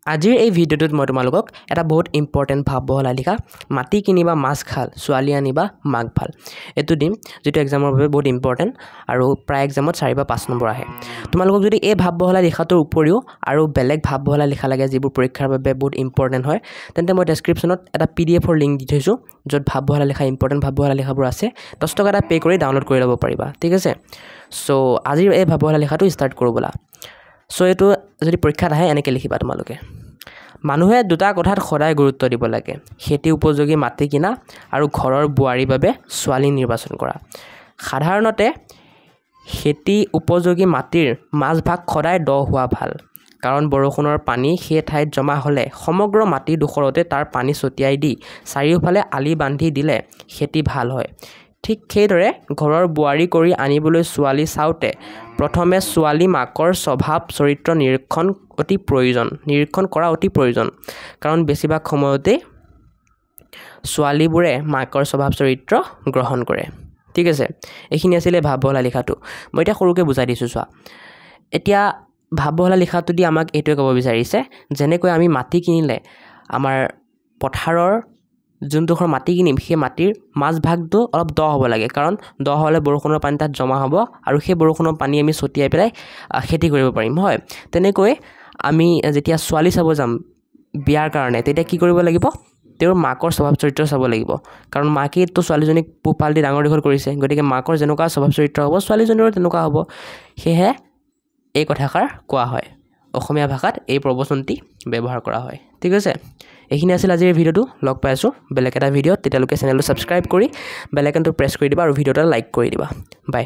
আজিৰ এই ভিডিঅ'টোত মই তোমালোকক এটা বহুত ইম্পৰ্টেণ্ট ভাব বহলাই লিখা মাটি কিনিবা মাছ খাল ছোৱালী আনিবা মাক ভাল এইটো দিম যেটো এক্সামৰ বাবে বহুত ইম্পৰ্টেণ্ট আৰু প্ৰায় এক্সামত 4 বা 5 নম্বৰ আহে তোমালোকক যদি এই ভাব বহলাই লিখাটোৰ উপৰিও আৰু বেলেগ ভাব বহলাই লিখা লাগে যিবোৰ পৰীক্ষাৰ বাবে বহুত ইম্পৰ্টেণ্ট হয় তেন্তে মই ডেসক্ৰিপচনত এটা PDF ৰ লিংক দি থৈছো য'ত ভাব বহলাই লিখা ইম্পৰ্টেণ্ট ভাব বহলাই লিখাবোৰ আছে 10 টকা এটা পে কৰি ডাউনলোড কৰি ল'ব পাৰিবা ঠিক আছে সো আজিৰ এই ভাব বহলাই লিখাটো ষ্টাৰ্ট কৰো বলা সো এটো যদি পৰীক্ষাত আহে এনেকৈ লিখিবা তোমালোকে মানুহে দুটা কথাত সদায় গুৰুত্ব দিব লাগে খেতি উপযোগী মাটি কিনা আৰু ঘৰৰ বুৱাৰীৰ বাবে ছোৱালী নিৰ্বাচন কৰা সাধাৰণতে খেতি উপযোগী মাটিৰ মাছ ভাগ সদায় দ হোৱা ভাল কাৰণ বৰষুণৰ পানী সেই ঠাইত জমা হলে সমগ্ৰ মাটি দুখৰতে তাৰ পানী ছটিয়াই দি চাৰিওফালে আলি বান্ধি দিলে খেতি ভাল হয় ঠিক সেইদৰে ঘৰৰ বুৱাৰী কৰি আনিবলৈ ছোৱালী চাওতে প্ৰথমে ছোৱালী মাকৰ স্বভাৱ চৰিত্ৰ নিৰীক্ষণ কৰা অতি প্ৰয়োজন কাৰণ বেছিভাগ সময়তে ছোৱালীবোৰে মাকৰ স্বভাৱ চৰিত্ৰ গ্ৰহণ কৰে ঠিক আছে এইখিনি আছিল ভাব বহলাই লিখাটো মই এটা সৰুকে বুজাই দিছো চোৱা এতিয়া ভাব বহলাই লিখাটো দি আমাক এইটোৱে ক'ব বিচাৰিছে যেনেকৈ আমি মাটি কিনিলে আমাৰ পথাৰৰ যোনটোখৰ মাটি কিনিম সেই মাটিৰ মাছ ভাগটো অলপ দ হ'ব লাগে কাৰণ দ হ'লে বৰষুণৰ পানী তাত জমা হ'ব আৰু সেই বৰষুণৰ পানী আমি ছটিয়াই পেলাই খেতি কৰিব পাৰিম হয় তেনেকৈ আমি যেতিয়া ছোৱালী চাব যাম বিয়াৰ কাৰণে তেতিয়া কি কৰিব লাগিব তেওঁৰ মাকৰ স্বভাৱ চৰিত্ৰ চাব লাগিব কাৰণ মাকেই তো ছোৱালীজনীক পোহপাল দি ডাঙৰ দীঘল কৰিছে গতিকে মাকৰ যেনেকুৱা স্বভাৱ চৰিত্ৰ হ'ব ছোৱালীজনীৰো তেনেকুৱা হ'ব সেয়ে এই কথাষাৰ কোৱা হয় অসমীয়া ভাষাত এই প্ৰবচনটি ব্যৱহাৰ কৰা হয় ঠিক আছে এইখিনি আছিল আজিৰ ভিডিঅ'টো লগ পাই আছো বেলেগ এটা ভিডিঅ'ত তেতিয়ালৈকে চেনেলটো সাবস্ক্ৰাইব কৰি বেল আইকনটো প্ৰেছ কৰি দিবা আৰু ভিডিঅ'টো লাইক কৰি দিবা বাই